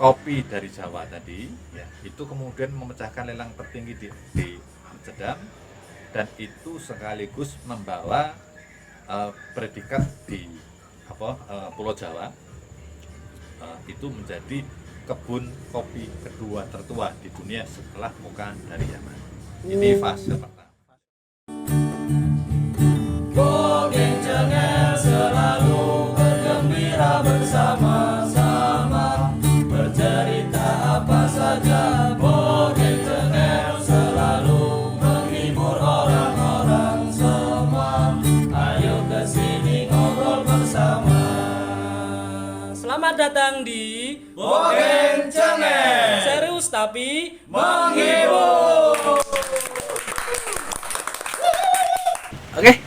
kopi dari Jawa tadi, ya, itu kemudian memecahkan lelang tertinggi di Amsterdam, dan itu sekaligus membawa predikat di Pulau Jawa, itu menjadi kebun kopi kedua tertua di dunia setelah Mocha dari Yaman. Ini fase pertama. Bogeng Cengel selalu bergembira bersama-sama, bercerita apa saja. Bogeng Cengel selalu menghibur orang-orang semua. Ayo kesini ngobrol bersama. Selamat datang di Bogeng Cengel, serius tapi menghibur. Oke,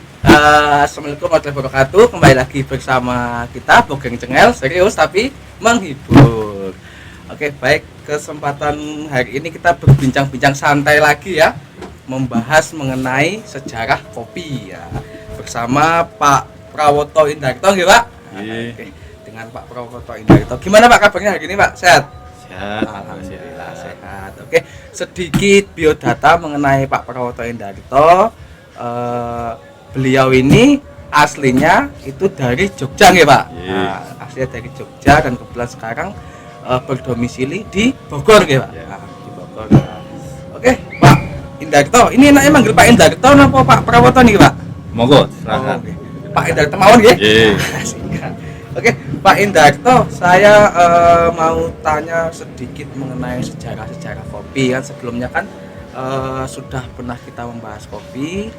assalamualaikum warahmatullahi wabarakatuh. Kembali lagi bersama kita Bogeng Cengel, serius tapi menghibur. Oke, baik, kesempatan hari ini kita berbincang-bincang santai lagi ya, membahas mengenai sejarah kopi ya, bersama Pak Prawoto Indarto, ya Pak? Oke, dengan Pak Prawoto Indarto. Gimana Pak kabarnya hari ini Pak? Sehat? Sehat, Alhamdulillah sehat. Oke, sedikit biodata mengenai Pak Prawoto Indarto. Beliau ini aslinya itu dari Jogja ya Pak. Aslinya dari Jogja dan kebetulan sekarang berdomisili di Bogor ya Pak. Di Bogor. Oke, Pak Indarto. Ini enaknya manggil Pak Indarto apa Pak Prawoto nih Pak? Monggo, silakan. Oke. Pak Indarto mawon nggih? Oke, Pak Indarto, saya mau tanya sedikit mengenai sejarah kopi kan. Sebelumnya kan sudah pernah kita membahas kopi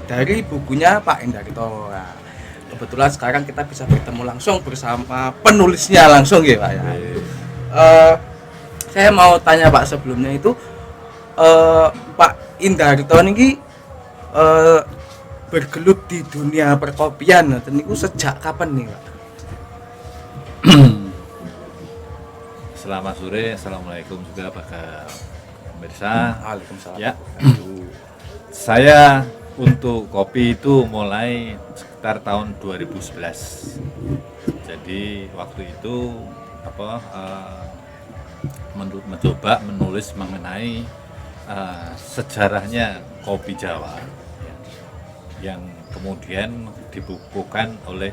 dari bukunya Pak Indarto. Nah, kebetulan sekarang kita bisa bertemu langsung bersama penulisnya langsung ya Pak ya. Saya mau tanya Pak sebelumnya itu Pak Indarto ini bergelut di dunia perkopian. Dan itu sejak kapan nih Pak? Selamat sore, assalamualaikum juga Pak pemirsa. Waalaikumsalam. Ya, saya untuk kopi itu mulai sekitar tahun 2011. Jadi waktu itu mencoba menulis mengenai sejarahnya kopi Jawa, ya, yang kemudian dibukukan oleh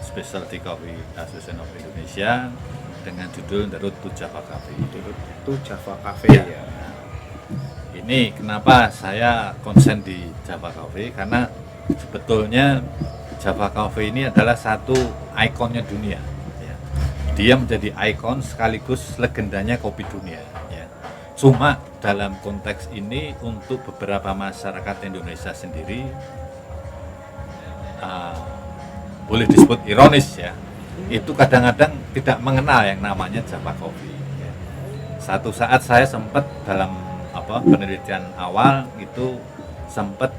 Specialty Coffee Association of Indonesia dengan judul The Road to Java Cafe. Itu Java Cafe Ya. ya. Ini kenapa saya konsen di Java Cafe, karena sebetulnya Java Cafe ini adalah satu ikonnya dunia ya. Dia menjadi ikon sekaligus legendanya kopi dunia ya. Cuma dalam konteks ini untuk beberapa masyarakat Indonesia sendiri boleh disebut ironis ya, itu kadang-kadang tidak mengenal yang namanya Java Coffee ya. Satu saat saya sempat dalam penelitian awal itu sempat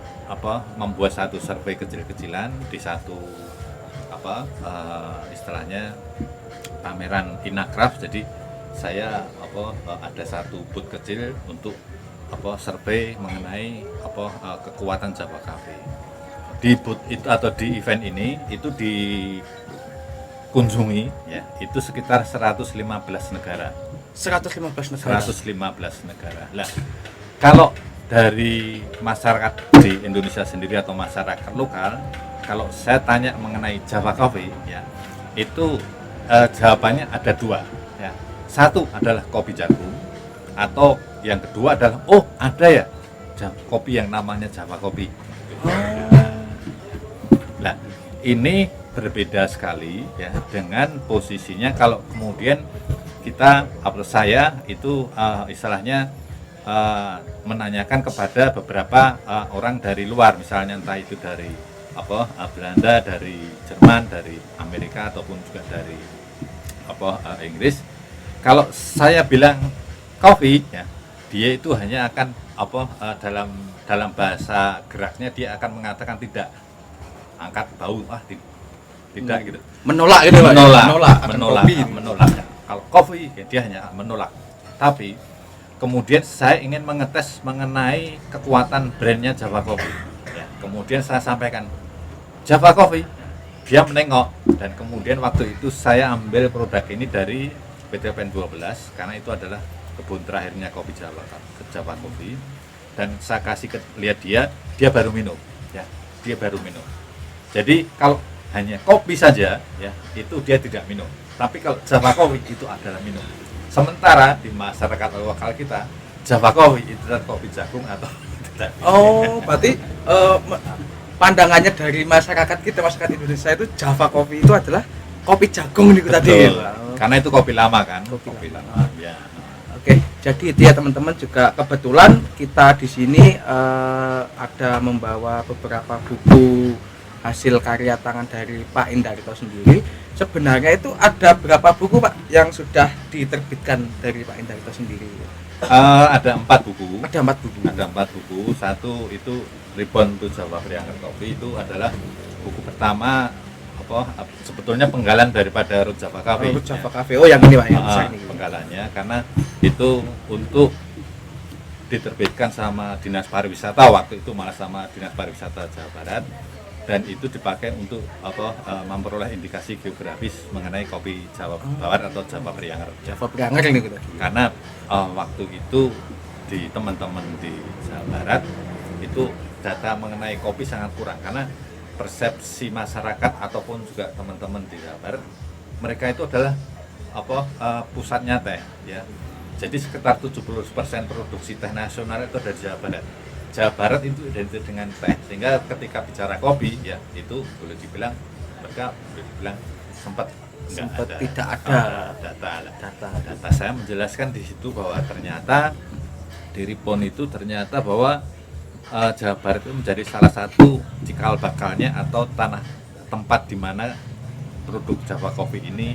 membuat satu survei kecil-kecilan di satu istilahnya pameran Inakraf. Jadi saya ada satu booth kecil untuk survei mengenai kekuatan Java Cafe. Di booth itu atau di event ini itu dikunjungi ya, itu sekitar 115 negara. 115 negara. 115 negara. Lah, kalau dari masyarakat di Indonesia sendiri atau masyarakat lokal, kalau saya tanya mengenai Java Coffee ya, itu jawabannya ada dua ya. Satu adalah kopi jagung, atau yang kedua adalah ada ya kopi yang namanya Java Coffee. Nah, ini berbeda sekali ya dengan posisinya kalau kemudian saya itu istilahnya menanyakan kepada beberapa orang dari luar, misalnya entah itu dari Belanda, dari Jerman, dari Amerika ataupun juga dari Inggris. Kalau saya bilang kopi ya, dia itu hanya akan dalam bahasa geraknya dia akan mengatakan tidak, angkat bau, tidak gitu, Menolak gitu Pak. menolak. Kalau kopi ya, dia hanya menolak. Tapi kemudian saya ingin mengetes mengenai kekuatan brandnya Java Coffee ya. Kemudian saya sampaikan Java Coffee, dia menengok, dan kemudian waktu itu saya ambil produk ini dari PT PN 12 karena itu adalah kebun terakhirnya kopi Jawa Coffee. Dan saya kasih lihat dia baru minum, ya, dia baru minum. Jadi kalau hanya kopi saja, ya, itu dia tidak minum. Tapi kalau Java Coffee itu adalah minum. Sementara di masyarakat lokal kita, Java Coffee itu adalah kopi jagung atau tidak. Oh, berarti pandangannya dari masyarakat kita, masyarakat Indonesia itu Java Coffee itu adalah kopi jagung nih tadi. Betul. Karena itu kopi lama kan, Kopi lama. Ya. Oke, jadi itu ya teman-teman, juga kebetulan kita di sini ada membawa beberapa buku hasil karya tangan dari Pak Indarto sendiri. Sebenarnya itu ada berapa buku Pak yang sudah diterbitkan dari Pak Indarto sendiri? Ada 4 buku. Ada 4 buku. Ada 4 buku. Satu itu Reborn to Java Priangker Coffee, itu adalah buku pertama sebetulnya penggalan daripada Root Java Cafe. Root Java Cafe. Oh, yang ini Pak, yang besar ini. Penggalannya karena itu untuk diterbitkan sama Dinas Pariwisata, waktu itu malah sama Dinas Pariwisata Jawa Barat, dan itu dipakai untuk memperoleh indikasi geografis mengenai kopi Jawa Barat atau Java Priangker. Java Priangker ini gitu. Karena waktu itu di teman-teman di Jawa Barat itu data mengenai kopi sangat kurang, karena persepsi masyarakat ataupun juga teman-teman di Jawa Barat, mereka itu adalah pusatnya teh, ya. Jadi sekitar 70% produksi teh nasional itu dari Jawa Barat. Jawa Barat itu identik dengan teh, sehingga ketika bicara kopi, ya, itu boleh dibilang mereka sempat tidak ada data. Saya menjelaskan di situ bahwa ternyata di Ripon itu ternyata bahwa Jawa Barat itu menjadi salah satu cikal bakalnya atau tempat di mana produk Java Coffee ini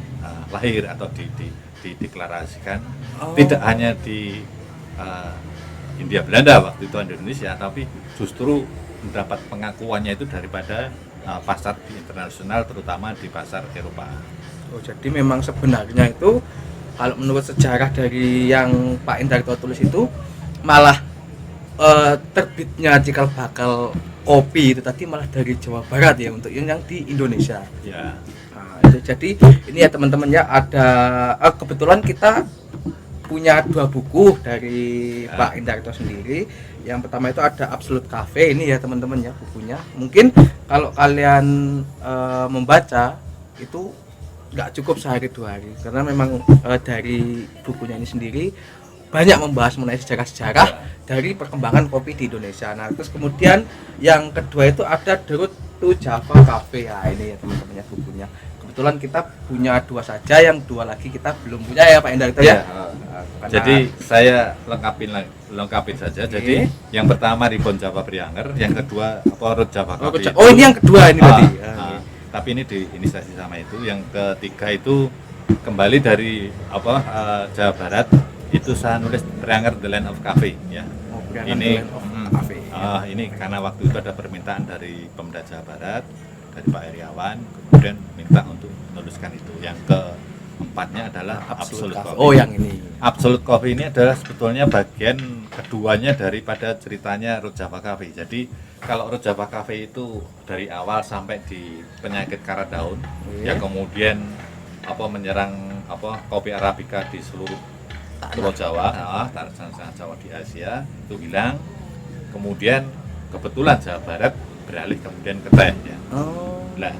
lahir atau dideklarasikan. Tidak hanya di Hindia Belanda waktu itu, Indonesia, tapi justru mendapat pengakuannya itu daripada pasar di internasional, terutama di pasar Eropa. Oh, jadi memang sebenarnya itu kalau menurut sejarah dari yang Pak Indarto tulis itu malah terbitnya cikal bakal kopi itu tadi malah dari Jawa Barat ya, untuk yang di Indonesia. Ya. Nah, itu jadi ini ya teman-teman ya, ada kebetulan kita punya 2 buku dari Pak Indarto sendiri. Yang pertama itu ada Absolute Cafe ini ya teman-teman ya, bukunya. Mungkin kalau kalian membaca itu nggak cukup sehari 2 hari, karena memang dari bukunya ini sendiri banyak membahas mengenai sejarah-sejarah dari perkembangan kopi di Indonesia. Nah, terus kemudian yang kedua itu ada The Root to Java Cafe. Ya, ini ya teman-teman ya bukunya. Kebetulan kita punya 2 saja, yang 2 lagi kita belum punya ya Pak Indarto ya. Jadi saya lengkapin saja. Jadi yang pertama Reborn Java Priangker, yang kedua Root Java Coffee. Oh, ini yang kedua ini berarti. Tapi ini diinisiasi sama itu. Yang ketiga itu kembali dari Jawa Barat. Itu saya nulis Priangker The Land of Cafe, ya. Ini ini karena waktu itu ada permintaan dari Pemda Jawa Barat, dari Pak Heriawan, kemudian minta untuk menuliskan itu. Yang keempatnya adalah Absolute Coffee. Oh, yang ini. Absolute Coffee ini adalah sebetulnya bagian keduanya daripada ceritanya Root Java Cafe. Jadi kalau Root Java Cafe itu dari awal sampai di penyakit karat daun, yang kemudian menyerang kopi Arabica di seluruh Pulau Jawa, tanah Jawa di Asia itu hilang. Kemudian kebetulan Jawa Barat beralih kemudian ke teh, ya. Nah,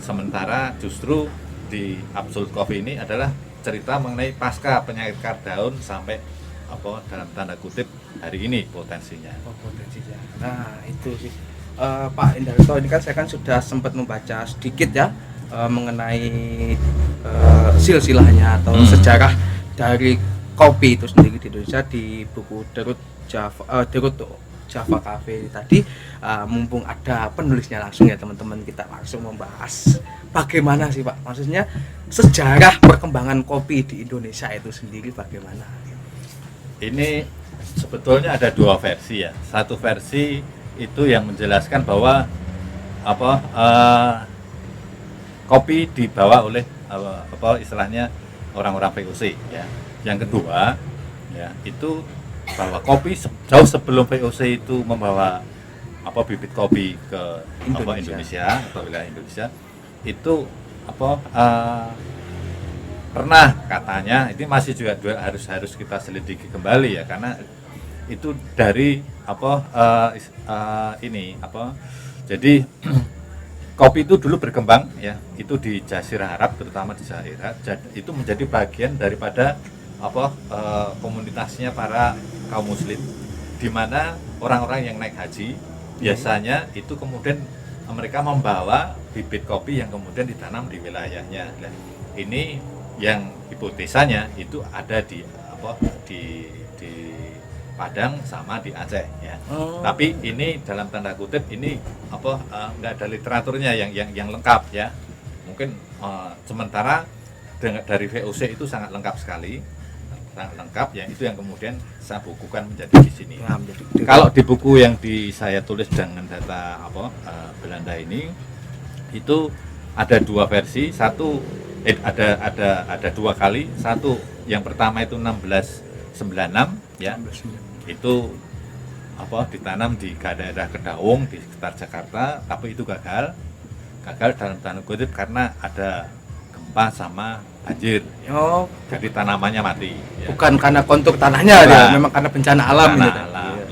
sementara justru di Absolute Coffee ini adalah cerita mengenai pasca penyakit karat daun sampai dalam tanda kutip hari ini potensinya. Potensinya. Nah, itu sih Pak Indarto, ini kan saya kan sudah sempat membaca sedikit ya mengenai silsilahnya atau sejarah dari kopi itu sendiri di Indonesia di buku The Root Java Cafe tadi. Mumpung ada penulisnya langsung ya teman-teman, kita langsung membahas bagaimana sih Pak, maksudnya sejarah perkembangan kopi di Indonesia itu sendiri bagaimana. Ini sebetulnya ada 2 versi ya. Satu versi itu yang menjelaskan bahwa kopi dibawa oleh istilahnya orang-orang VOC, ya. Yang kedua, ya, itu bahwa kopi jauh sebelum VOC itu membawa bibit kopi ke Indonesia atau wilayah Indonesia, itu pernah katanya ini masih juga harus kita selidiki kembali ya, karena itu dari jadi kopi itu dulu berkembang ya, itu di Jazirah Arab, terutama di Jazirah, itu menjadi bagian daripada komunitasnya para kaum muslim, di mana orang-orang yang naik haji biasanya itu kemudian mereka membawa bibit kopi yang kemudian ditanam di wilayahnya. Nah, ini yang hipotesanya itu ada di Padang sama di Aceh ya. Tapi ini dalam tanda kutip ini nggak ada literaturnya yang lengkap ya. Mungkin sementara dari VOC itu sangat lengkap sekali, sangat lengkap ya, itu yang kemudian saya bukukan menjadi di sini. Ya, Kalau di buku yang saya tulis dengan data Belanda ini itu ada dua versi, ada dua kali. Satu yang pertama itu 1696 ya. Itu ditanam di daerah Kedaung di sekitar Jakarta, tapi itu gagal dalam tanda kutip karena ada gempa sama banjir ya. Jadi tanamannya mati ya. Bukan karena kontur tanahnya ya, memang karena bencana alam ini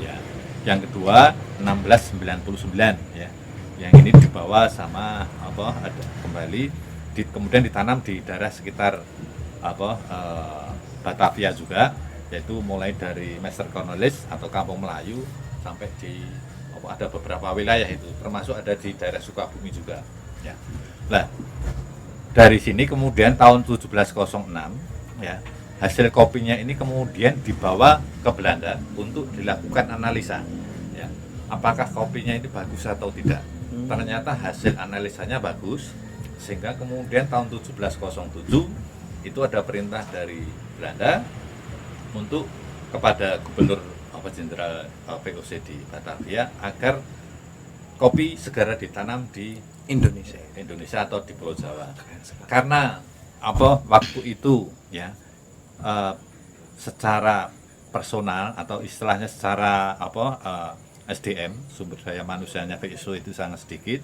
ya. Yang kedua 1699 ya, yang ini dibawa sama ada kembali kemudian ditanam di daerah sekitar Batavia juga, yaitu mulai dari Master Cornelis atau Kampung Melayu sampai di ada beberapa wilayah itu, termasuk ada di daerah Sukabumi juga ya. Nah, dari sini kemudian tahun 1706 ya, hasil kopinya ini kemudian dibawa ke Belanda untuk dilakukan analisa ya. Apakah kopinya ini bagus atau tidak? Ternyata hasil analisanya bagus, sehingga kemudian tahun 1707 itu ada perintah dari Belanda untuk kepada Gubernur Jenderal VOC di Batavia agar kopi segera ditanam di Indonesia atau di Pulau Jawa. Karena waktu itu ya secara personal atau istilahnya secara SDM, sumber daya manusianya VOC itu sangat sedikit,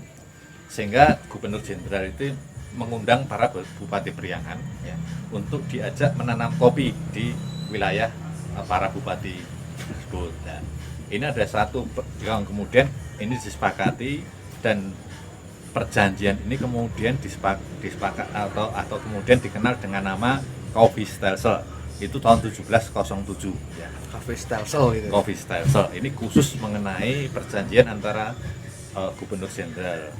sehingga Gubernur Jenderal itu mengundang para bupati Priangan ya, untuk diajak menanam kopi di wilayah para bupati tersebut. Nah, ini ada satu yang kemudian ini disepakati, dan perjanjian ini kemudian disepakati atau kemudian dikenal dengan nama Coffee Stelsel. Itu tahun 1707 ya. Coffee Stelsel gitu. Coffee Stelsel ini khusus mengenai perjanjian antara Gubernur Jenderal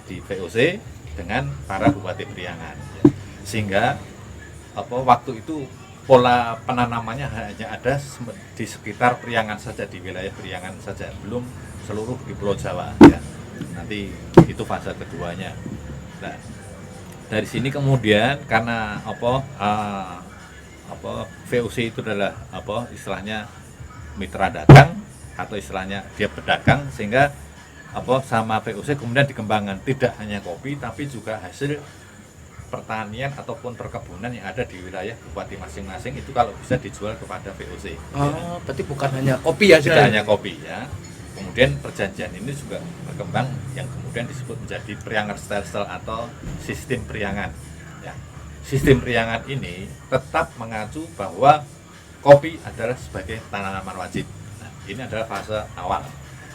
di VOC dengan para bupati Priangan ya. Sehingga waktu itu pola penanamannya hanya ada di sekitar Priangan saja, di wilayah Priangan saja, belum seluruh di Pulau Jawa ya. Nanti itu fase keduanya. Nah, dari sini kemudian karena VOC itu adalah istilahnya mitra dagang atau istilahnya dia pedagang, sehingga sama VOC kemudian dikembangkan tidak hanya kopi tapi juga hasil pertanian ataupun perkebunan yang ada di wilayah bupati masing-masing, itu kalau bisa dijual kepada VOC. Berarti bukan hanya kopi ya? Tidak hanya kopi ya. Kemudian perjanjian ini juga berkembang yang kemudian disebut menjadi Priangan Stelsel atau sistem Priangan ya. Sistem Priangan ini tetap mengacu bahwa kopi adalah sebagai tanaman wajib. Nah, ini adalah fase awal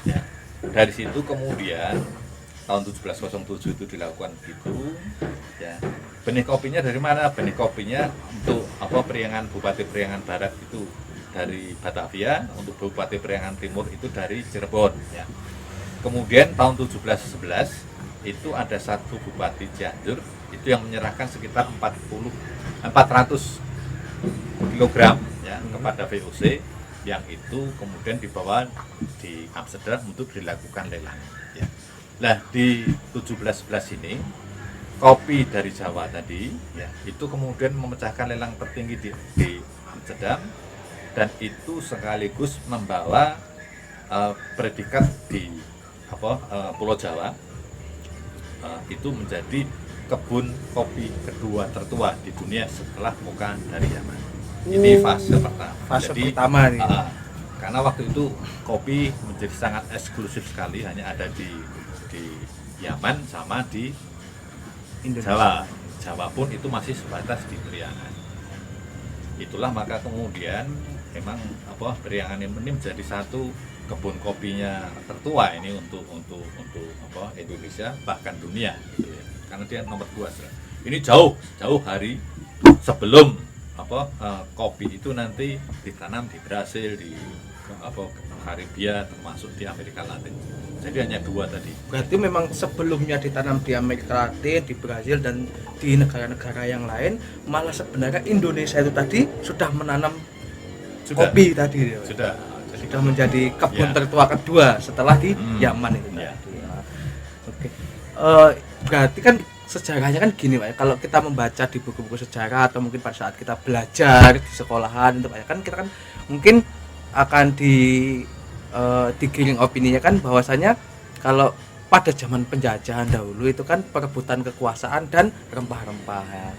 ya. Dari situ kemudian tahun 1707 itu dilakukan gitu ya. Benih kopinya dari mana? Benih kopinya untuk Priangan, Bupati Priangan Barat itu dari Batavia, untuk Bupati Priangan Timur itu dari Cirebon ya. Kemudian tahun 1711 itu ada satu Bupati Cianjur itu yang menyerahkan sekitar 400 kg ya kepada VOC, yang itu kemudian dibawa di Amsterdam untuk dilakukan lelang ya. Nah, di 1711 ini kopi dari Jawa tadi ya, itu kemudian memecahkan lelang tertinggi di Amsterdam, dan itu sekaligus membawa predikat di Pulau Jawa itu menjadi kebun kopi kedua tertua di dunia setelah muka dari Yaman. Ini fase pertama. Fase Jadi, pertama nih. karena waktu itu kopi menjadi sangat eksklusif sekali, hanya ada di Yaman sama di Indonesia. Jawa. Jawa pun itu masih sebatas di Priangan. Itulah maka kemudian memang Priangan ini menjadi satu kebun kopinya tertua ini untuk Indonesia bahkan dunia gitu ya. Karena dia nomor 2. Ini jauh hari sebelum kopi itu nanti ditanam di Brasil, di Karibia, termasuk di Amerika Latin. Jadi hanya 2 tadi. Berarti memang sebelumnya ditanam di Amerika Latin, di Brasil dan di negara-negara yang lain, malah sebenarnya Indonesia itu tadi sudah menanam kopi tadi. Sudah Menjadi kebun ya. tertua kedua setelah di Yaman itu ya. tadi. Oke. Berarti kan sejarahnya kan gini Pak ya, kalau kita membaca di buku-buku sejarah atau mungkin pada saat kita belajar di sekolahan itu Pak ya, kan kita kan mungkin akan digiring opininya kan bahwasanya kalau pada zaman penjajahan dahulu itu kan perebutan kekuasaan dan rempah-rempah ya.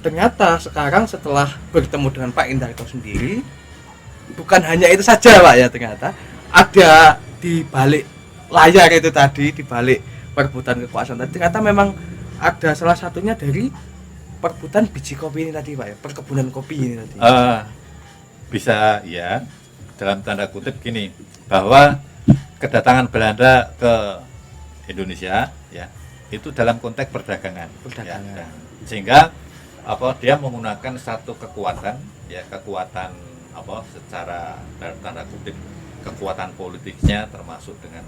Ternyata sekarang setelah bertemu dengan Pak Indarto sendiri, bukan hanya itu saja Pak ya, ternyata ada di balik layar itu tadi, di balik perebutan kekuasaan tadi, ternyata memang ada salah satunya dari perebutan biji kopi ini tadi Pak ya, perkebunan kopi ini tadi. Bisa ya, dalam tanda kutip gini, bahwa kedatangan Belanda ke Indonesia ya, itu dalam konteks perdagangan. Ya, sehingga dia menggunakan satu kekuatan ya, secara dalam tanda kutip kekuatan politiknya termasuk dengan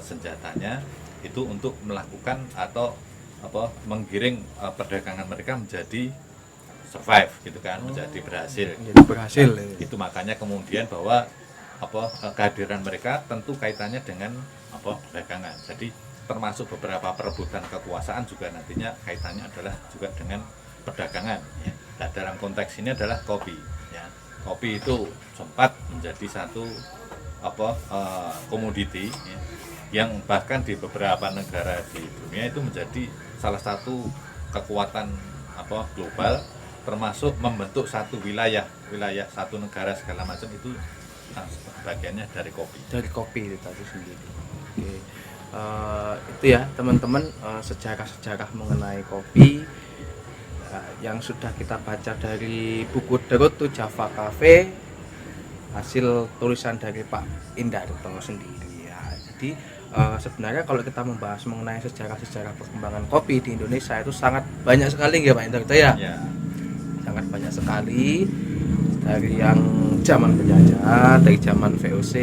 senjatanya itu untuk melakukan atau menggiring perdagangan mereka menjadi survive gitu kan, menjadi berhasil. Itu makanya kemudian bahwa kehadiran mereka tentu kaitannya dengan perdagangan. Jadi termasuk beberapa perebutan kekuasaan juga nantinya kaitannya adalah juga dengan perdagangan ya. Nah, dalam konteks ini adalah kopi ya. Kopi itu sempat menjadi satu komoditi ya, yang bahkan di beberapa negara di dunia itu menjadi salah satu kekuatan global, termasuk membentuk satu wilayah satu negara segala macam itu bagiannya dari kopi itu tadi sendiri. Oke. Itu ya teman-teman, sejarah mengenai kopi yang sudah kita baca dari buku The Road to Java Cafe, hasil tulisan dari Pak Indarto sendiri ya. Jadi sebenarnya kalau kita membahas mengenai sejarah perkembangan kopi di Indonesia itu sangat banyak sekali ya Pak Indarto ya. Sangat banyak sekali, dari yang zaman penjajahan, dari zaman VOC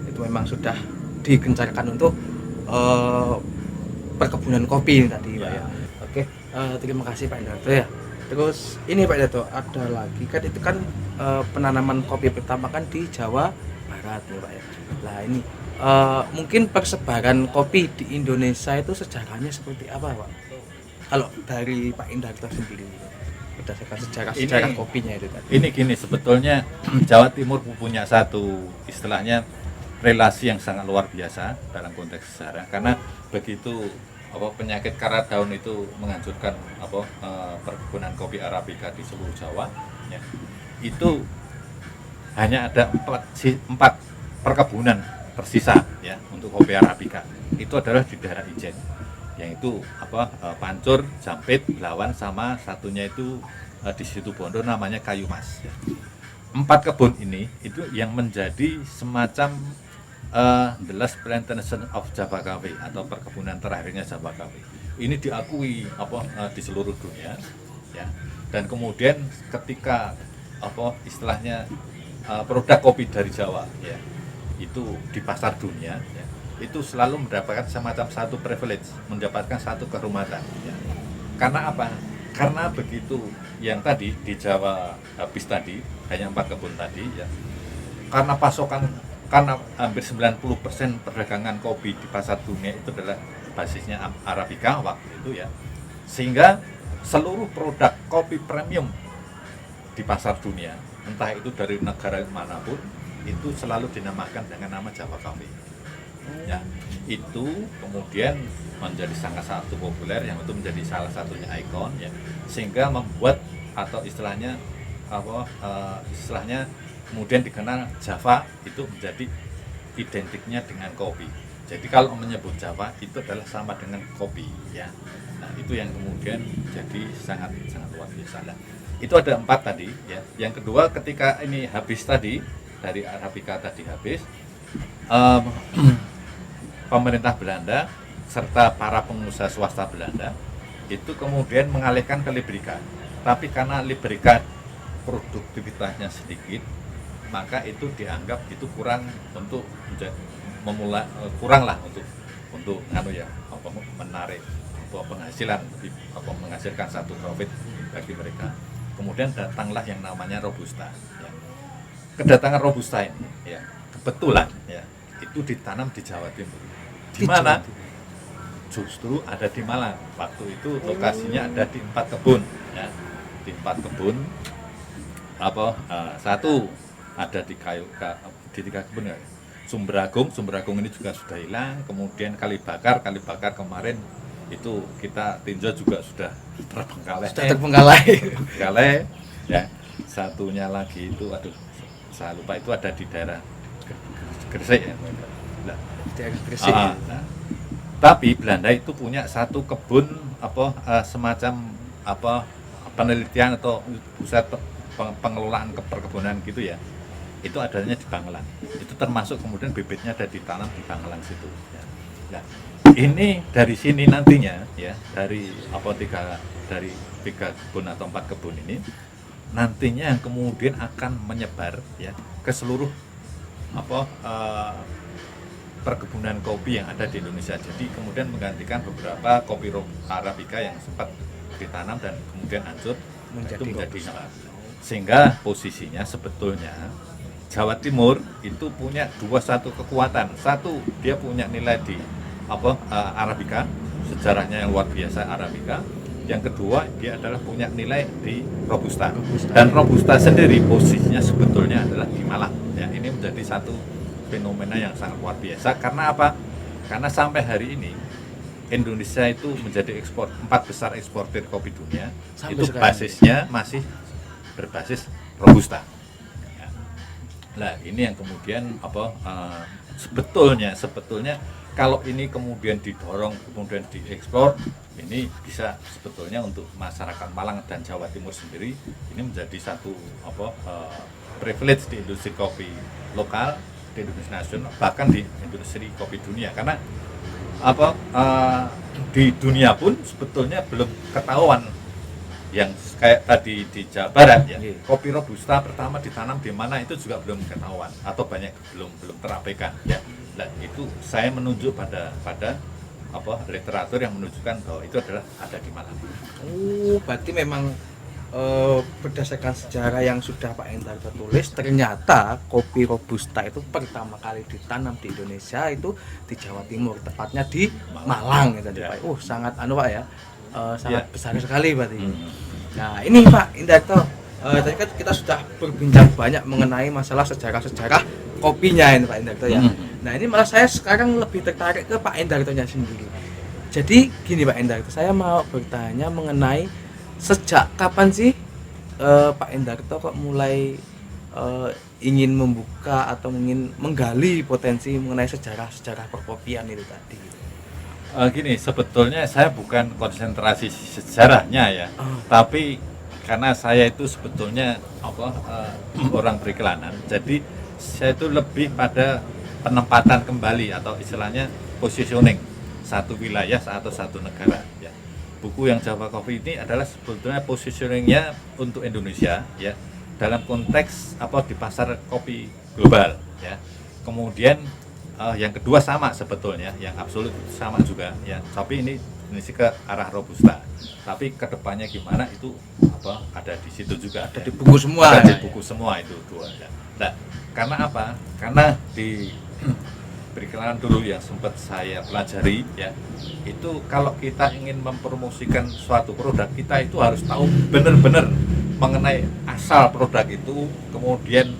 itu memang sudah digencarkan untuk perkebunan kopi ini tadi Pak ya. Oke, terima kasih Pak Indarto ya. Terus ini Pak Indarto, ada lagi kan itu kan penanaman kopi pertama kan di Jawa Barat ya Pak ya. Nah ini mungkin persebaran kopi di Indonesia itu sejarahnya seperti apa Pak? Kalau dari Pak Indarto sendiri berdasarkan sejarah kopinya itu tadi. Ini gini, sebetulnya Jawa Timur punya satu istilahnya relasi yang sangat luar biasa dalam konteks sejarah, karena begitu penyakit karat daun itu menghancurkan perkebunan kopi Arabica di seluruh Jawa ya, itu hanya ada 4 perkebunan tersisa ya untuk kopi Arabica. Itu adalah di daerah Ijen, yang itu Pancur, Jampit, Belawan, sama satunya itu di Situbondo namanya Kayu Mas ya. 4 kebun ini itu yang menjadi semacam the last plantation of Java Cafe atau perkebunan terakhirnya Java Cafe. Ini diakui di seluruh dunia ya. Dan kemudian ketika istilahnya produk kopi dari Jawa ya, itu di pasar dunia ya, itu selalu mendapatkan semacam satu privilege, mendapatkan satu kehormatan ya. Karena apa? Karena begitu yang tadi di Jawa habis tadi hanya 4 kebun tadi ya. Karena hampir 90% perdagangan kopi di pasar dunia itu adalah basisnya Arabica waktu itu ya. Sehingga seluruh produk kopi premium di pasar dunia, entah itu dari negara manapun, itu selalu dinamakan dengan nama Java Cafe. Ya, itu kemudian menjadi sangat populer, yang itu menjadi salah satunya ikon ya, sehingga membuat atau istilahnya kemudian dikenal Java itu menjadi identiknya dengan kopi. Jadi kalau menyebut Jawa itu adalah sama dengan kopi ya. Nah, itu yang kemudian jadi sangat luar biasa. Nah, itu ada 4 tadi ya. Yang kedua ketika ini habis tadi dari Arabica tadi habis, pemerintah Belanda serta para pengusaha swasta Belanda itu kemudian mengalihkan ke Liberica. Tapi karena Liberica produktivitasnya sedikit, maka itu dianggap itu kurang untuk kurang lah untuk menarik penghasilan, menghasilkan satu profit bagi mereka. Kemudian datanglah yang namanya Robusta ya. Kedatangan Robusta ini ya kebetulan ya itu ditanam di Jawa Timur. Di mana? Justru ada di Malang. Waktu itu lokasinya ada di 4 kebun ya. Di 4 kebun satu ada di di 3 kebun ya. Sumber Agung ini juga sudah hilang. Kemudian Kalibakar kemarin itu kita tinjau juga sudah terbengkalai ya. Satunya lagi itu saya lupa, itu ada di daerah Gresik ya. Nah, tapi Belanda itu punya satu kebun semacam penelitian atau pusat pengelolaan perkebunan gitu ya. Itu adanya di Bangelang. Itu termasuk kemudian bibitnya ada ditanam di Bangelang situ ya. Nah, ini dari sini nantinya ya, dari 3 kebun atau 4 kebun ini nantinya yang kemudian akan menyebar ya ke seluruh perkebunan kopi yang ada di Indonesia. Jadi kemudian menggantikan beberapa kopi Arabica yang sempat ditanam dan kemudian hancur menjadi sehingga posisinya sebetulnya Jawa Timur itu punya satu kekuatan. Satu, dia punya nilai di Arabica, sejarahnya yang luar biasa Arabica. Yang kedua, dia adalah punya nilai di Robusta. Dan Robusta sendiri posisinya sebetulnya adalah di Malang. Ya, ini menjadi satu fenomena yang sangat luar biasa. Karena apa? Karena sampai hari ini Indonesia itu menjadi 4 besar eksportir kopi dunia. Sampai itu sekarang basisnya masih berbasis Robusta. Nah, ini yang kemudian sebetulnya kalau ini kemudian didorong kemudian diekspor, ini bisa sebetulnya untuk masyarakat Malang dan Jawa Timur sendiri ini menjadi satu privilege di industri kopi lokal, di industri nasional, bahkan di industri kopi dunia. Karena di dunia pun sebetulnya belum ketahuan yang kayak tadi di Jawa Barat ya, kopi Robusta pertama ditanam di mana itu juga belum ketahuan atau banyak belum terabaikan ya. Nah, itu saya menunjuk pada literatur yang menunjukkan bahwa itu adalah ada di Malang. Berarti memang berdasarkan sejarah yang sudah Pak Endar tulis, ternyata kopi Robusta itu pertama kali ditanam di Indonesia itu di Jawa Timur, tepatnya di Malang ya tadi Pak. Sangat Pak ya. Sangat besar sekali berarti. Nah ini Pak Indarto, tadi kan kita sudah berbincang banyak mengenai masalah sejarah kopinya ini Pak Indarto ya. Nah ini malah saya sekarang lebih tertarik ke Pak Indartonya sendiri. Jadi gini Pak Indarto, saya mau bertanya mengenai sejak kapan sih Pak Indarto kok mulai ingin membuka atau ingin menggali potensi mengenai sejarah perkopian itu tadi. Gini, sebetulnya saya bukan konsentrasi sejarahnya ya, tapi karena saya itu sebetulnya orang periklanan, jadi saya itu lebih pada penempatan kembali atau istilahnya positioning satu wilayah atau satu negara. Ya. Buku yang Java Coffee ini adalah sebetulnya positioningnya untuk Indonesia ya, dalam konteks di pasar kopi global ya. Kemudian yang kedua sama sebetulnya, yang absolut sama juga ya, tapi ini sih ke arah Robusta. Tapi kedepannya gimana itu ada di situ juga, ada di buku semua. Ada di buku semua itu dua. Ya. Nah, karena apa? Karena di periklanan dulu yang sempat saya pelajari ya, itu kalau kita ingin mempromosikan suatu produk, kita itu harus tahu benar-benar mengenai asal produk itu, kemudian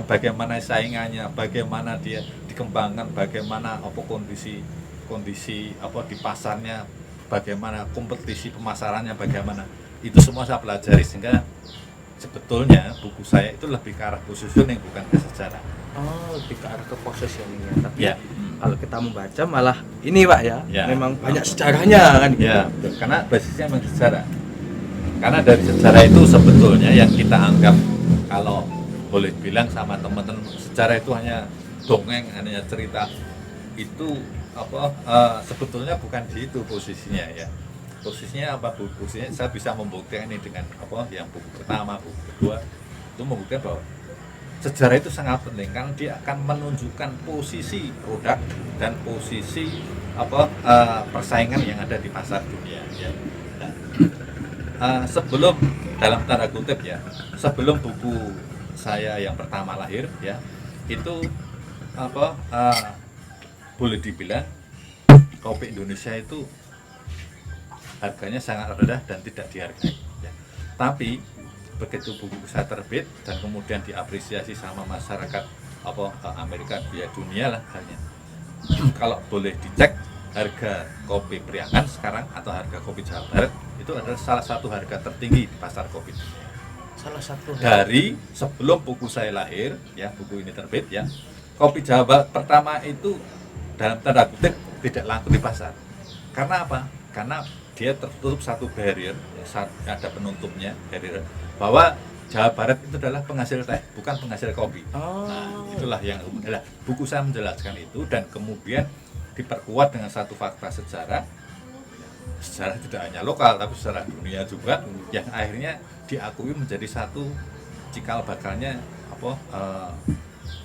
bagaimana saingannya, bagaimana dia dikembangkan, bagaimana kondisi di pasarnya, bagaimana kompetisi pemasarannya, bagaimana itu semua saya pelajari, sehingga sebetulnya buku saya itu lebih ke arah positioning bukan ke sejarah. Lebih ke arah ke positioningnya, tapi kalau kita membaca malah ini Pak ya, Ya. memang banyak sejarahnya kan gitu. Ya, betul. Karena basisnya memang sejarah. Karena dari sejarah itu sebetulnya yang kita anggap, kalau boleh bilang sama teman-teman, sejarah itu hanya dongeng, hanya cerita, itu sebetulnya bukan di itu posisinya ya. Posisinya apa? Posisinya saya bisa membuktikan ini dengan yang buku pertama, buku kedua, itu membuktikan bahwa sejarah itu sangat penting karena dia akan menunjukkan posisi produk dan posisi persaingan yang ada di pasar dunia ya. Nah, sebelum, dalam tanda kutip ya, sebelum buku saya yang pertama lahir ya, itu boleh dibilang kopi Indonesia itu harganya sangat rendah dan tidak dihargai ya. Tapi begitu buku saya terbit dan kemudian diapresiasi sama masyarakat Amerika, dunia dunia lah halnya. Kalau boleh dicek, harga kopi Priangan sekarang atau harga kopi Jawa Barat itu adalah salah satu harga tertinggi di pasar kopi dunia. Salah satu Dari sebelum buku saya lahir ya, buku ini terbit ya, kopi Jawa Barat pertama itu dalam tanda kutip tidak laku di pasar. Karena apa? Karena dia tertutup satu barrier ya, ada penutupnya, barrier bahwa Jawa Barat itu adalah penghasil teh, bukan penghasil kopi. Nah, itulah yang adalah buku saya menjelaskan itu, dan kemudian diperkuat dengan satu fakta sejarah. Sejarah tidak hanya lokal tapi sejarah dunia juga, yang akhirnya diakui menjadi satu cikal bakalnya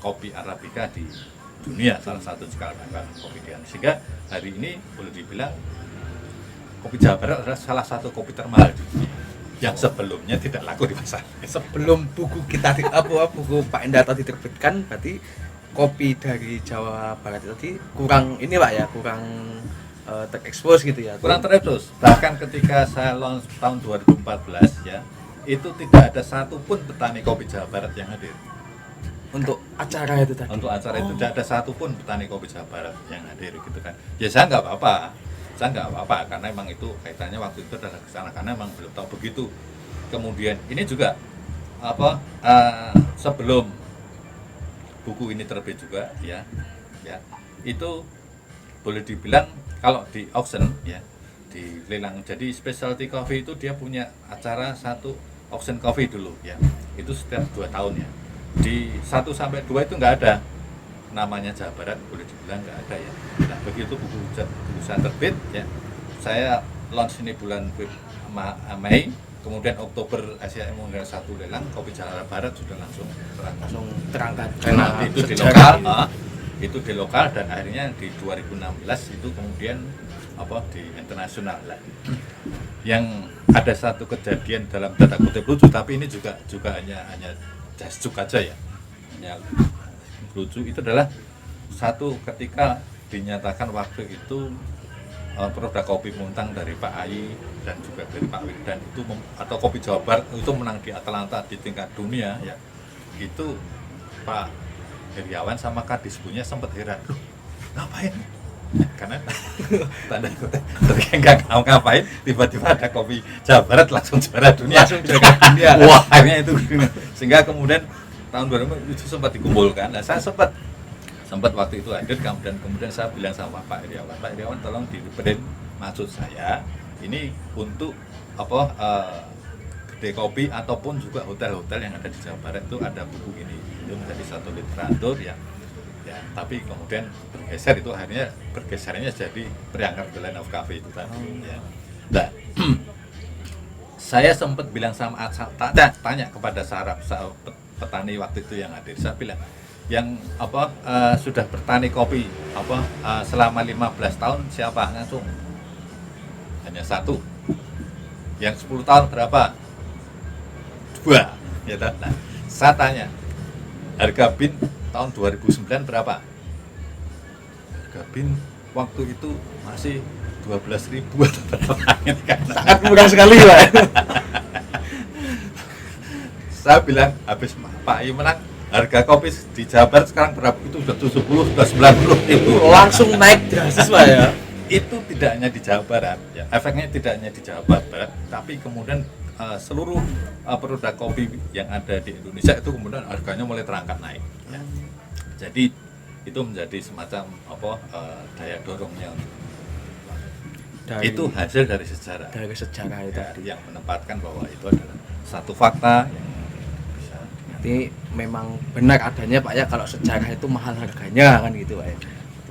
kopi Arabica di dunia, salah satu cikal bakal kopi di dunia. Sehingga hari ini boleh dibilang kopi Jawa Barat adalah salah satu kopi termahal di dunia yang sebelumnya tidak laku di pasar. Sebelum buku kita buku Pak Endah tadi diterbitkan, berarti kopi dari Jawa Barat itu tadi kurang ini Pak ya, kurang terekspos gitu ya. Kurang terekspos. Bahkan ketika saya launch tahun 2014 ya, itu tidak ada satupun petani kopi Jawa Barat yang hadir. Untuk acara itu tadi. Untuk acara itu tidak ada satupun petani kopi Jawa Barat yang hadir gitu kan. Ya saya nggak apa-apa. Saya nggak apa-apa karena memang itu kaitannya waktu itu adalah kesana, karena memang belum tahu begitu. Kemudian ini juga sebelum buku ini terbit juga ya itu boleh dibilang kalau di auction ya, di lelang, jadi specialty coffee itu dia punya acara satu auction coffee dulu ya, itu setiap 2 tahun ya. Di 1 sampai 2 itu nggak ada namanya Jawa Barat, boleh dibilang nggak ada ya. Nah, begitu buku saya terbit ya, saya launch ini bulan Mei, kemudian Oktober Asia mengundang satu lelang, kopi Jawa Barat sudah langsung terangkat. Karena itu di lokal, itu di lokal, dan akhirnya di 2016 itu kemudian di internasional lah. Yang ada satu kejadian dalam tanda kutip lucu, tapi ini juga hanya jasjuk aja ya, hanya lucu. Itu adalah satu ketika dinyatakan waktu itu produk kopi Muntang dari Pak Ai dan juga dari Pak Wirdan itu atau kopi Jawa Barat itu menang di Atlanta di tingkat dunia ya, itu Pak Heriawan sama Kadisbunya sempat heran, loh ngapain? Karena tanda kutip nggak ngapain, tiba-tiba ada kopi Jawa Barat langsung juara dunia. Wah, akhirnya itu sehingga kemudian tahun 2000 itu sempat dikumpulkan. Nah, saya sempat waktu itu hadir, dan kemudian saya bilang sama Pak Heriawan tolong diprint maksud saya ini untuk kedai kopi ataupun juga hotel-hotel yang ada di Jawa Barat itu ada buku ini, itu menjadi satu literatur ya. Tapi kemudian bergesernya jadi Priangan The Land of Coffee itu tadi ya. Nah, saya sempat bilang tanya kepada petani waktu itu yang hadir, saya bilang yang sudah bertani kopi selama 15 tahun siapa? Langsung hanya satu. Yang 10 tahun berapa? 2 ya. Nah, saya tanya harga bin tahun 2009 berapa? Harga bin waktu itu masih 12.000 atau berapa? Sangat murah sekali Pak. Saya bilang habis Pak Ayu menang, harga kopi di Jawa Barat sekarang berapa? Itu sudah 70, sudah 90 ribu. Langsung naik drastis Pak ya. Itu tidak hanya di Jawa Barat ya, efeknya tidak hanya di Jawa Barat, tapi kemudian seluruh produk kopi yang ada di Indonesia itu kemudian harganya mulai terangkat naik ya. Jadi itu menjadi semacam daya dorongnya. Dari, Itu hasil dari sejarah. dari sejarah itu Ya, tadi. yang menempatkan bahwa itu adalah satu fakta yang bisa. Jadi memang benar adanya Pak ya, kalau sejarah itu mahal harganya kan gitu Pak ya.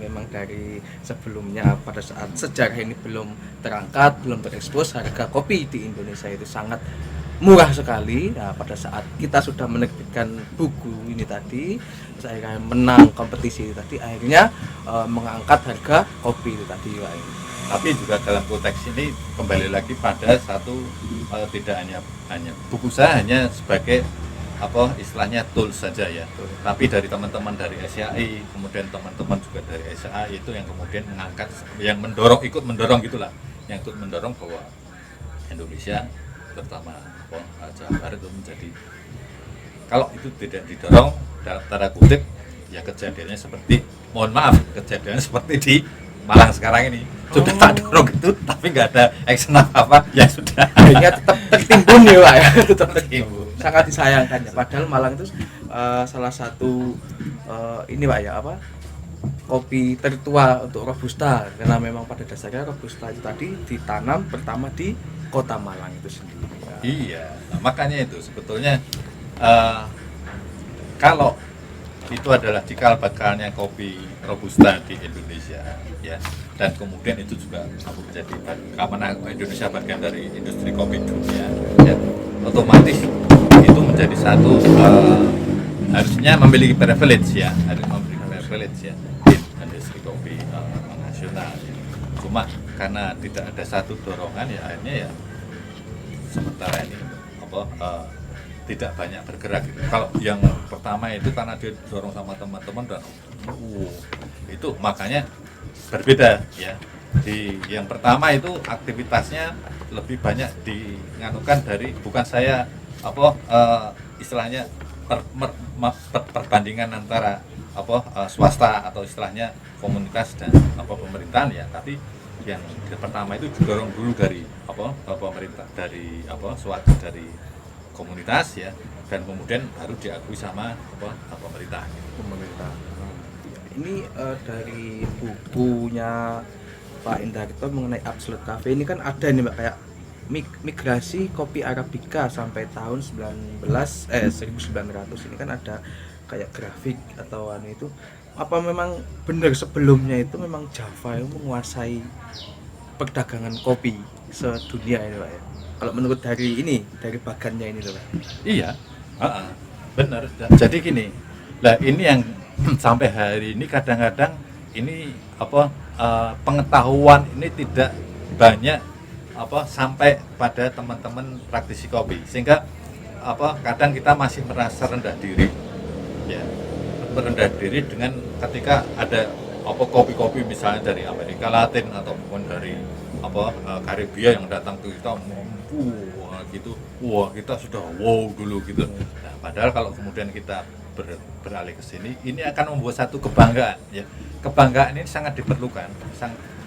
Memang dari sebelumnya pada saat sejarah ini belum terangkat, belum terekspos, harga kopi di Indonesia itu sangat murah sekali. Nah, pada saat kita sudah menerbitkan buku ini tadi, saya menang kompetisi itu tadi, akhirnya mengangkat harga kopi itu tadi Pak. Tapi juga dalam konteks ini kembali lagi pada satu, tidak hanya buku saya hanya sebagai istilahnya tools saja ya. Tapi dari teman-teman dari SCAI, kemudian teman-teman juga dari SCAI itu yang kemudian mengangkat, yang mendorong, ikut mendorong gitulah, yang ikut mendorong bahwa Indonesia terutama Jawa Barat itu menjadi, kalau itu tidak didorong dalam tanda kutip ya kejadiannya seperti, mohon maaf, kejadiannya seperti di Malang sekarang ini. Sudah tak dorong itu tapi nggak ada action apa ya sudah, Akhirnya tetap tertimbun ya Pak ya, tetap tertimbun. Sangat disayangkan ya, padahal Malang itu salah satu ini Pak ya, kopi tertua untuk Robusta, karena memang pada dasarnya Robusta itu tadi ditanam pertama di kota Malang itu sendiri. Iya, nah, makanya itu sebetulnya kalau itu adalah cikal bakalnya kopi Robusta di Indonesia ya, dan kemudian itu juga menjadi karena Indonesia bagian dari industri kopi dunia ya, otomatis itu menjadi satu harusnya memiliki privilege ya, harus memiliki privilege ya di industri kopi nasional ya. Cuma karena tidak ada satu dorongan ya akhirnya ya sementara ini tidak banyak bergerak gitu. Kalau yang pertama itu karena dia dorong sama teman-teman dan itu makanya berbeda ya. Di yang pertama itu aktivitasnya lebih banyak dianukan dari, bukan saya istilahnya perbandingan antara swasta atau istilahnya komunitas dan pemerintahan ya, tapi yang pertama itu didorong dulu dari pemerintah, dari suatu dari komunitas ya, dan kemudian baru diakui sama pemerintah. Pemerintah. Ini dari bukunya Pak Indarto mengenai Absolute Cafe ini kan ada nih Mbak, kayak migrasi kopi Arabica sampai tahun 1900 ini kan ada kayak grafik atau itu. Apa memang benar sebelumnya itu memang Java yang menguasai perdagangan kopi sedunia ini Pak ya? Kalau menurut dari bagannya ini loh Pak. Iya, benar. Jadi gini, lah ini yang sampai hari ini kadang-kadang ini pengetahuan ini tidak banyak sampai pada teman-teman praktisi kopi, sehingga kadang kita masih merasa rendah diri ya, merendah diri dengan ketika ada kopi-kopi misalnya dari Amerika Latin ataupun dari Karibia yang datang ke kita gitu, wah kita sudah wow dulu gitu. Nah, padahal kalau kemudian kita beralih ke sini, ini akan membuat satu kebanggaan ya. Kebanggaan ini sangat diperlukan,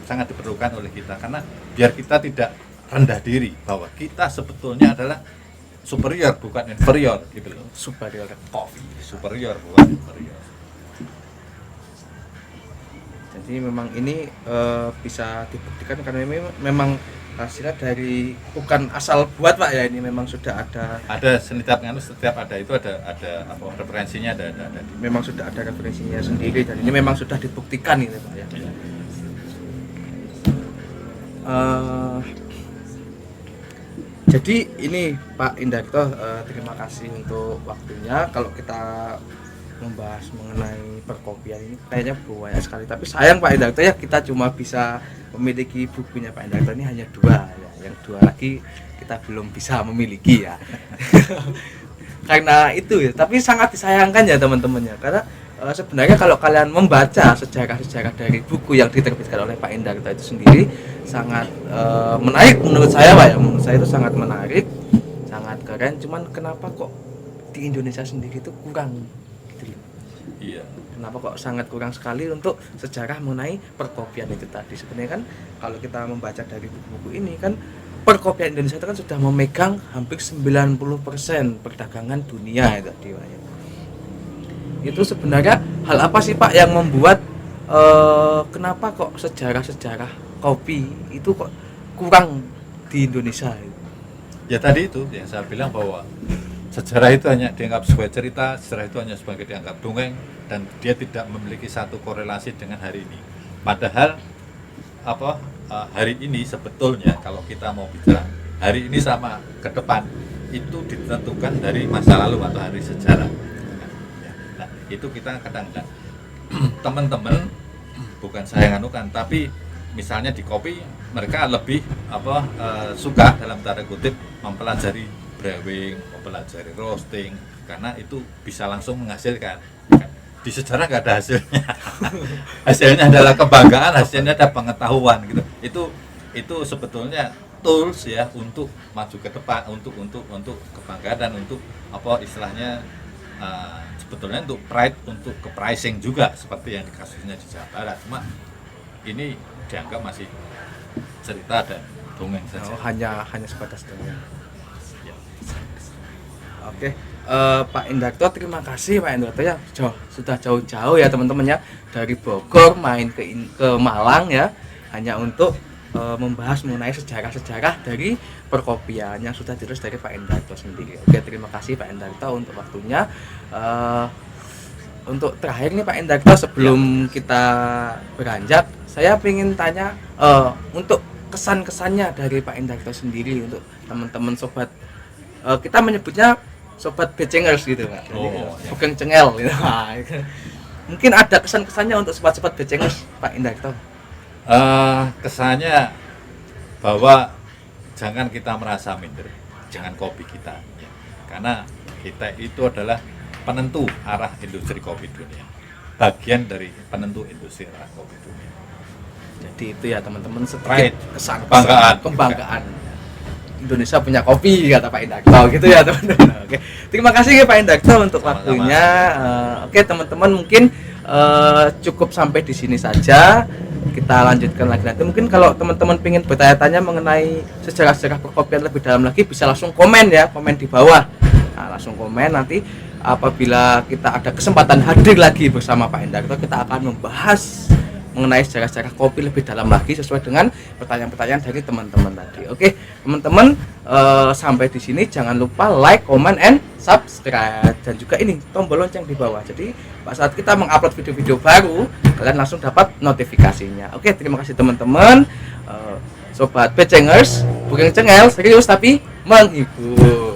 sangat diperlukan oleh kita, karena biar kita tidak rendah diri bahwa kita sebetulnya adalah superior bukan inferior gitu loh. Superior coffee. Superior bukan inferior. Jadi memang ini bisa dibuktikan karena ini memang hasilnya dari bukan asal buat Pak ya, ini memang sudah ada Setiap ada itu ada referensinya ada. Memang sudah ada referensinya sendiri dan ini memang sudah dibuktikan ini Pak ya. Jadi ini Pak Indarto, terima kasih untuk waktunya. Kalau kita membahas mengenai perkopian ini kayaknya banyak sekali, tapi sayang Pak Indarto ya, kita cuma bisa memiliki bukunya Pak Indarto ini hanya 2 ya. Yang 2 lagi kita belum bisa memiliki ya. Karena itu ya, tapi sangat disayangkan ya teman-temannya, karena sebenarnya kalau kalian membaca sejarah-sejarah dari buku yang diterbitkan oleh Pak Indarto itu sendiri sangat menarik menurut saya Pak ya. Menurut saya itu sangat menarik, sangat keren. Cuman kenapa kok di Indonesia sendiri itu kurang gitu loh. Iya. Kenapa kok sangat kurang sekali untuk sejarah mengenai perkopian itu tadi. Sebenarnya kan kalau kita membaca dari buku-buku ini kan perkopian Indonesia itu kan sudah memegang hampir 90% perdagangan dunia itu tadi Pak ya. itu sebenarnya hal apa sih Pak yang membuat kenapa kok sejarah-sejarah kopi itu kok kurang di Indonesia? Ya tadi itu yang saya bilang bahwa sejarah itu hanya dianggap sebagai cerita, sejarah itu hanya sebagai dianggap dongeng, dan dia tidak memiliki satu korelasi dengan hari ini. Padahal hari ini sebetulnya kalau kita mau bicara hari ini sama ke depan itu ditentukan dari masa lalu atau hari sejarah. Nah, itu kita kadang-kadang teman-teman, bukan saya nganukan, tapi misalnya di kopi mereka lebih suka dalam tanda kutip mempelajari brewing, mempelajari roasting, karena itu bisa langsung menghasilkan. Di sejarah nggak ada hasilnya. Hasilnya adalah kebanggaan, hasilnya ada pengetahuan gitu. Itu sebetulnya tools ya untuk maju ke depan, untuk kebanggaan dan untuk istilahnya sebetulnya untuk pride, untuk ke pricing juga seperti yang di kasusnya di Jawa Barat. Cuma ini dianggap masih cerita dan dongeng saja. Hanya sebatas dongeng. Ya. Oke, Pak Indarto, terima kasih Pak Indarto ya, sudah jauh-jauh ya teman-teman ya, dari Bogor main ke Malang ya, hanya untuk membahas mengenai sejarah-sejarah dari perkopian yang sudah ditulis dari Pak Indarto sendiri. Oke, terima kasih Pak Indarto untuk waktunya. Untuk terakhir nih Pak Indarto, sebelum kita beranjak, saya ingin tanya untuk kesan-kesannya dari Pak Indarto sendiri untuk teman-teman sobat, kita menyebutnya sobat becengers gitu Pak. Bukan cengel gitu. Mungkin ada kesan-kesannya untuk sobat-sobat becengers Pak Indarto. Kesannya bahwa jangan kita merasa minder dengan kopi kita ya. Karena kita itu adalah penentu arah industri kopi dunia, bagian dari penentu industri arah kopi dunia. Jadi itu ya teman-teman, Pride, kesan kebanggaan. Indonesia punya kopi kata Pak Indarto gitu ya teman-teman. Oke, terima kasih ya Pak Indarto untuk waktunya. Oke teman-teman, mungkin cukup sampai di sini saja. Kita lanjutkan lagi nanti. Mungkin kalau teman-teman ingin bertanya-tanya mengenai sejarah-sejarah perkopian lebih dalam lagi, bisa langsung komen ya, komen di bawah. Nah, langsung komen nanti. Apabila kita ada kesempatan hadir lagi bersama Pak Indarto, kita akan membahas mengenai sejarah-sejarah kopi lebih dalam lagi sesuai dengan pertanyaan-pertanyaan dari teman-teman tadi. Oke, teman-teman, sampai di sini jangan lupa like, comment, and subscribe, dan juga ini tombol lonceng di bawah. Jadi pada saat kita mengupload video-video baru, kalian langsung dapat notifikasinya. Oke, terima kasih teman-teman. Sobat Becengers, bukan cengel, serius tapi menghibur.